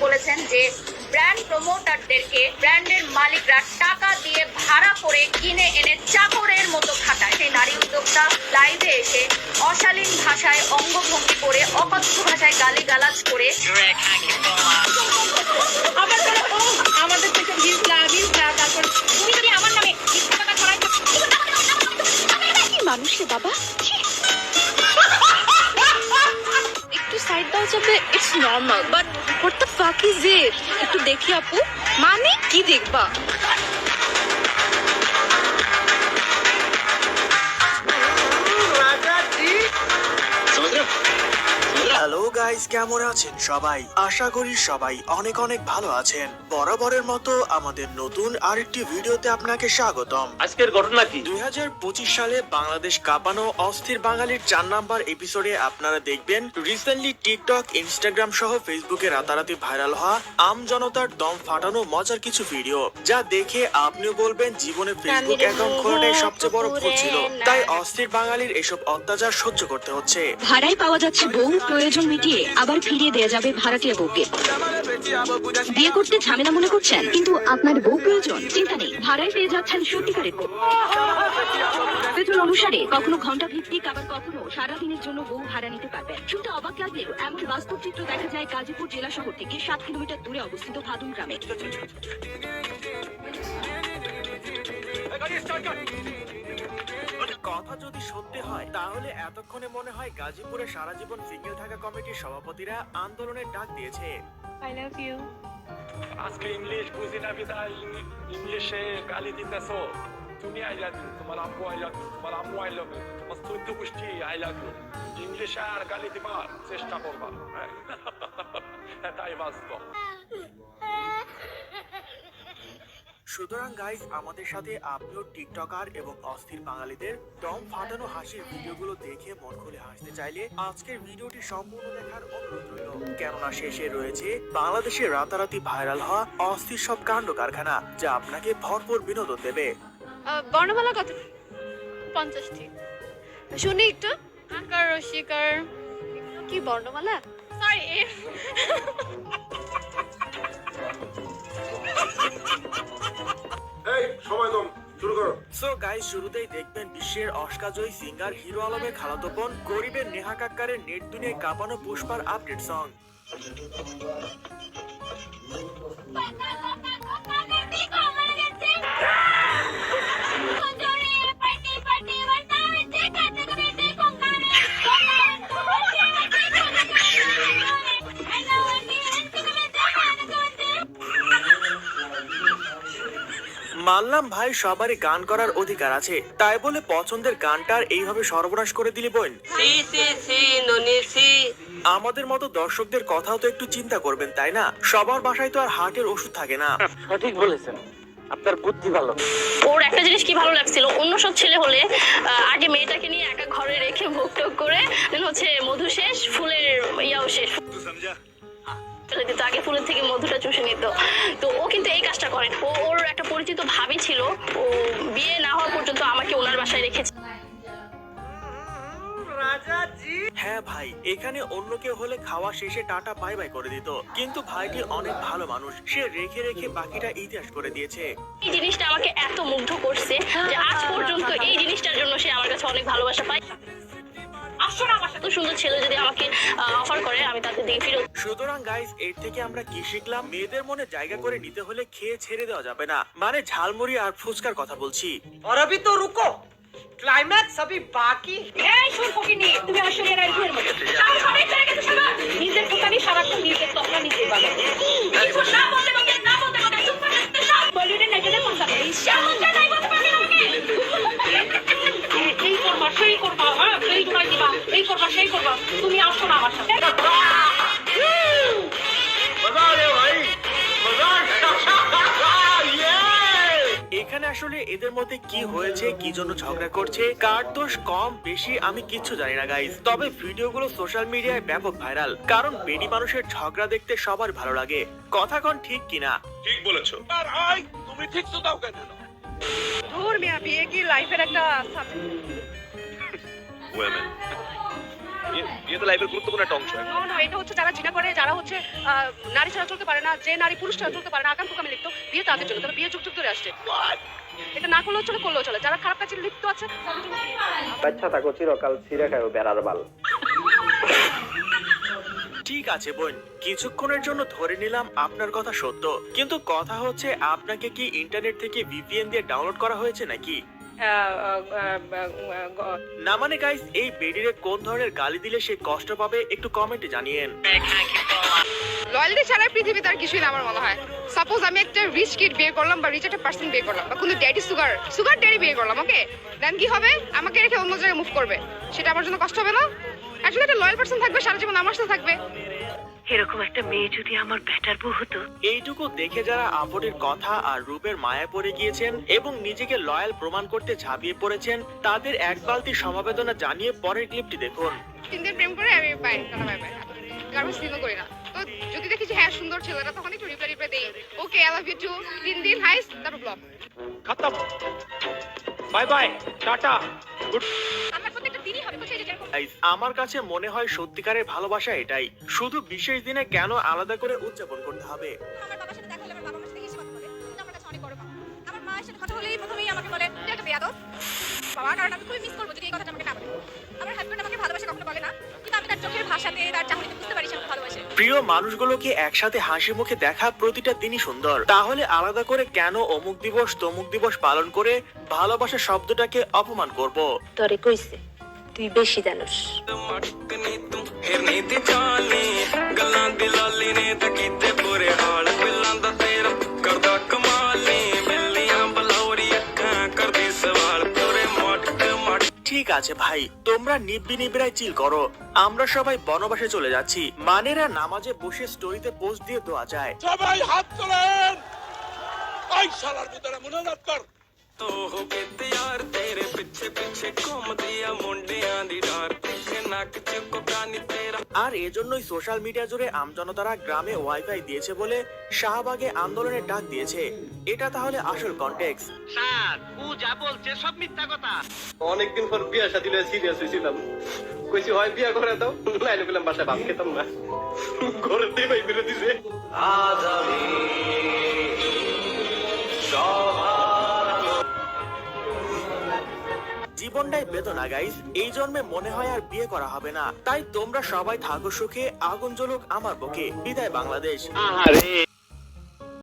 বলেছেন যে ব্র্যান্ড প্রমোটারদেরকে ব্র্যান্ডের মালিকরা টাকা দিয়ে ভাড়া করে কিনে এনে চাকরের মতো খাটায়। সেই নারী উদ্যোক্তা লাইভে এসে অশালীন ভাষায় অঙ্গভঙ্গি করে অকথ্য ভাষায় গালিগালাজ করে আমাদের থেকে তারপর তুমি যদি আমার নামে মিথ্যা কথা ছড়াই কি মানুষে বাবা একটু সাইড দাও যাবে it's normal but what the fuck is it একটু দেখি আপু মানে কি দেখবা হ্যালো গাইস, কেমন আছেন সবাই? আশা করি সবাই অনেক অনেক ভালো আছেন। বরাবরের মতো আমাদের নতুন আরেকটি ভিডিওতে আপনাকে স্বাগতম। আজকের ঘটনা কি? 2025 সালে বাংলাদেশ কাঁপানো অস্থির বাঙালির 4 নাম্বার এপিসোডে আপনারা দেখবেন রিসেন্টলি টিকটক, ইনস্টাগ্রাম সহ ফেসবুকে রাতারাতি ভাইরাল হওয়া আম জনতার দম ফাটানো মজার কিছু ভিডিও, যা দেখে আপনিও বলবেন জীবনে ফেসবুক অ্যাকাউন্ট খোলাটাই সবচেয়ে বড় ভুল ছিল। তাই অস্থির বাঙালির এসব অত্যাচার সহ্য করতে হচ্ছে। ভাড়ায় পাওয়া যাচ্ছে বউ, প্রয়োজন মিটিয়ে আবার ফিরিয়ে দেয়া যাবে ভাড়াটিয়া বউকে। বিয়ে করতে ঝামেলা মনে করছেন, কিন্তু আপনার বউ প্রয়োজন, চিন্তা নেই, ভাড়ায় পেয়ে যাচ্ছেন সত্যিকারের বউ। বেতন অনুসারে কখনো ঘন্টা ভিত্তিক, আবার কখনো সারাদিনের জন্য বউ ভাড়া নিতে পারবেন। শুনতে অবাক লাগলেও এমন বাস্তব চিত্র দেখা যায় গাজীপুর জেলা শহর থেকে 7 কিলোমিটার দূরে অবস্থিত ভাদুম গ্রামে। কথা যদি সত্যি হয় তাহলে এতক্ষণে মনে হয় গাজীপুরে সারা জীবন সিঙ্গেল থাকা কমিটির সভাপতিরা আন্দোলনের ডাক দিয়েছে। আই লাভ ইউ আজকে ইংলিশ বুঝি না বিদায় ইংলিশে গালি দিতেছো। তুমি আই লাভ ইউ, তোমার আব্বু আই লাভ ইউ, তোমার আম্মু আই লাভ ইউ, তোমার চৈদ্দ গোষ্ঠী আই লাভ ইউ। ইংলিশে আর গালি দিবার চেষ্টা করবা, তাই বাস্তব। সুতরাং গাইস, আমাদের সাথে আপনিও টিকটকার এবং অস্থির বাঙালিদের দম ফাটানো হাসির ভিডিওগুলো দেখে মন খুলে হাসতে চাইলে আজকের ভিডিওটি সম্পূর্ণ দেখার অনুরোধ রইল, কেননা শেষে রয়েছে বাংলাদেশে রাতারাতি ভাইরাল হওয়া অস্থির সব কাণ্ড কারখানা, যা আপনাকে ভরপুর বিনোদন দেবে। বর্ণমালা কত? 50টি। শুনি একটু। আকার রসিকার কি বর্ণমালা? সরি এই সময় কম, শুরু করো। সো গাইস, শুরুতেই দেখবেন বিশ্বের অস্কারজয়ী সিঙ্গার হিরো আলমের খালাতো বোন গরিবের নেহা কাক্কারের নেট দুনিয়ায় কাঁপানো পুষ্পার আপডেট সং। মানলাম ভাই, সবারই গান করার অধিকার আছে, তাই বলে পছন্দের গানটার এইভাবে সর্বনাশ করে দিলি বোন। আমাদের মতো দর্শকদের কথাও তো একটু চিন্তা করবেন, তাই না? সবার বাসায় তো আর হার্টের ওষুধ থাকে না। সঠিক বলেছেন, আপনার বুদ্ধি ভালো। ওর একটা জিনিস কি ভালো লাগছিল, অন্য সব ছেলে হলে আগে মেয়েটাকে নিয়ে একা ঘরে রেখে ভোগ টোগ করে হচ্ছে মধু শেষ, ফুলের ইয়াও শেষ, ফেলে দিত, আগে ফুলের থেকে মধুটা চুষে নিত। তো ও কিন্তু এই কাজটা করে। ওর একটা পরিচিত ভাবি ছিল, ও বিয়ে না হওয়া পর্যন্ত আমাকে ওনার বাসায় রেখেছে। হ্যাঁ ভাই, এখানে অন্য কেউ হলে খাওয়া শেষে টাটা বাই বাই করে দিত, কিন্তু ভাইটি অনেক ভালো মানুষ, সে রেখে রেখে বাকিটা ইতিহাস করে দিয়েছে। এই জিনিসটা আমাকে এত মুগ্ধ করছে যে আজ পর্যন্ত এই জিনিসটার জন্য সে আমার কাছে অনেক ভালোবাসা পায়। এত সুন্দর ছেলে যদি আমাকে অফার করে, আমি তাকে দিয়ে ফিরত। সুতরাং গাইস, এর থেকে আমরা কি শিখলাম? মেয়েদের মনে জায়গা করে নিতে হলে খেয়ে ছেড়ে দেওয়া যাবে না, মানে ঝালমুড়ি আর ফুচকার কথা বলছি। और अभी तो रुको, क्लाइमैक्स अभी बाकी। এই শুন ফকিনি, তুমি আসলে এর আইডিয়ার মতো সবাই চলে গেছে সবাই নিজের দোকানে সারাক্ষণ নিজের তকনা নিজে বানায়। কিছু না বলতে বলতে না বলতে বলতে চুপ করে সব বলিউডের নায়িকাদের কথা বলে কেমন যায় নাই বলতে পারবে আমাকে। এই করবা সেই করবা, হ্যাঁ সেই জোড়াই দিবা, এই করবা সেই করবা, তুমি আসো না আমার সাথে। এখানে আসলে এদের মধ্যে কি হয়েছে, কি জন্য ঝগড়া করছে, কার দোষ কম বেশি আমি কিচ্ছু জানি না গাইস। তবে ভিডিওগুলো সোশ্যাল মিডিয়ায় ব্যাপক ভাইরাল, কারণ বেডি মানুষের ঝগড়া দেখতে সবার ভালো লাগে। কথা কোন ঠিক কিনা? ঠিক বলেছো। আর আই তুমি ঠিক তো দাও কেন? ধুর মিয়া, বিয়ে কি লাইফের একটা ওয়েমেন বিয়ে তো লাইফের গুরুত্বপূর্ণ একটা অংশ। না এটা হচ্ছে যারা জিনা করে, যারা হচ্ছে নারী ছাড়া চলতে পারে না, যে নারী পুরুষ ছাড়া চলতে পারে না, আকাম কুকামে লিপ্ত, বিয়ে তাদের জন্য, তারা বিয়ে যুগ যুগ ধরে আসছে। এটা না করলেও চলে, করলেও চলে। যারা খারাপ কাজে লিপ্ত আছে তাদের জন্য বিয়ে। বাচ্চা থাকো চিরকাল ছিঁড়ে খায় বেড়ার বাল। ঠিক আছে বোন, কিছুক্ষণের জন্য ধরে নিলাম আপনার কথা সত্য, কিন্তু কথা হচ্ছে আপনাকে কি ইন্টারনেট থেকে VPN দিয়ে ডাউনলোড করা হয়েছে নাকি? না মানে গাইস, এই বেডিরে কোন ধরনের গালি দিলে সে কষ্ট পাবে একটু কমেন্টে জানিয়েন। লয়ালটি ছাড়া পৃথিবীতে আর কিছুই না আমার মনে হয়। সাপোজ আমি একটা রিচ কিড বিয়ে করলাম বা রিচ একটা পার্সন বিয়ে করলাম বা কোনো ড্যাডি সুগার ড্যাডি বিয়ে করলাম, ওকে দেন কি হবে? আমাকে রেখে অন্য জায়গায় মুভ করবে, সেটা আমার জন্য কষ্ট হবে না? একজন একটা লয়াল পার্সন থাকবে, সারা জীবন আমার সাথে থাকবে। এরকম একটা মেয়ে যদি আমার ব্যাটার বউ হতো। এইটুকু দেখে যারা আপনের কথা আর রূপের মায়া পড়ে গিয়েছেন এবং নিজেকে লয়াল প্রমাণ করতে ঝাঁপিয়ে পড়েছেন, তাদের এক বালতি সমবেদনা জানিয়ে পরের ক্লিপটি দেখুন। 3 দিন প্রেম করে আমি বাই বাই বাই, কারণ সিনো করি না। তো যদি দেখি যে হ্যাঁ সুন্দর ছেলেরা, তখন একটু রিপ্লাই দেই, okay I love you too, 3 দিন হাইস, তারপর ব্লক खत्म। Bye bye tata good. আমার প্রত্যেকটা দিনই হবে খুশি, যেরকম Guys, আমার কাছে মনে হয় সত্যিকারের ভালোবাসা এটাই, শুধু বিশেষ দিনে কেন আলাদা করে উদযাপন করতে হবে? আমার বাবার সাথে দেখা হলে আমার বাবা আমার সাথে হেসে কথা বলে, এটা আমার কাছে অনেক বড় পাওয়া। আমার মায়ের সাথে কথা হলেই প্রথমেই আমাকে বলে তুই একটা বেয়াদব বাবা, কারণ আমি খুবই মিস করবো যদি এই কথাটা আমাকে না বলে। আমার হাজবেন্ড আমাকে ভালোবাসে কখনো বলে না, কিন্তু আমি তার চোখের ভাষাতে, তার চাহনিতে বুঝতে পারি সে আমাকে ভালোবাসে। প্রিয় মানুষগুলোকে একসাথে হাসি মুখে দেখা প্রতিটা দিনই সুন্দর, তাহলে আলাদা করে কেন অমুক দিবস তমুক দিবস পালন করে ভালোবাসা শব্দটাকে অপমান করব? তরে কইছে তুই বেশি জানোস। ঠিক আছে ভাই, তোমরা নিব্বি নিবিড়ায় চিল করো, আমরা সবাই বনবাসে চলে যাচ্ছি। মানেরা নামাজে বসে স্টোরিতে পোস্ট দিয়ে দেওয়া যায়। সবাই হাত তোলেন, ওই শালার ভিতরে মনোনাদ কর। আর এজন্যই সোশ্যাল মিডিয়া জুড়ে আমজনতারা গ্রামে ওয়াইফাই দিয়েছে বলে শাহবাগে আন্দোলনের ডাক দিয়েছে। এটা তাহলে আসল কনটেক্সট। অনেকদিন পর বিয়া শাদী লয়ে সিরিয়াস হইছিলাম, কইছি হয় বিয়া করে দাও, নাইলে বললাম বাসায় ভাত খেতাম না, ঘরে দিয়ে ভাই বেরো দিছে। আজ আমি জীবনটাই বেদনা গাইস, এই জন্মে মনে হয় আর বিয়ে করা হবে না। তাই তোমরা সবাই থাকো সুখে, আগুন জ্বলুক আমার বুকে। বিদায় বাংলাদেশ।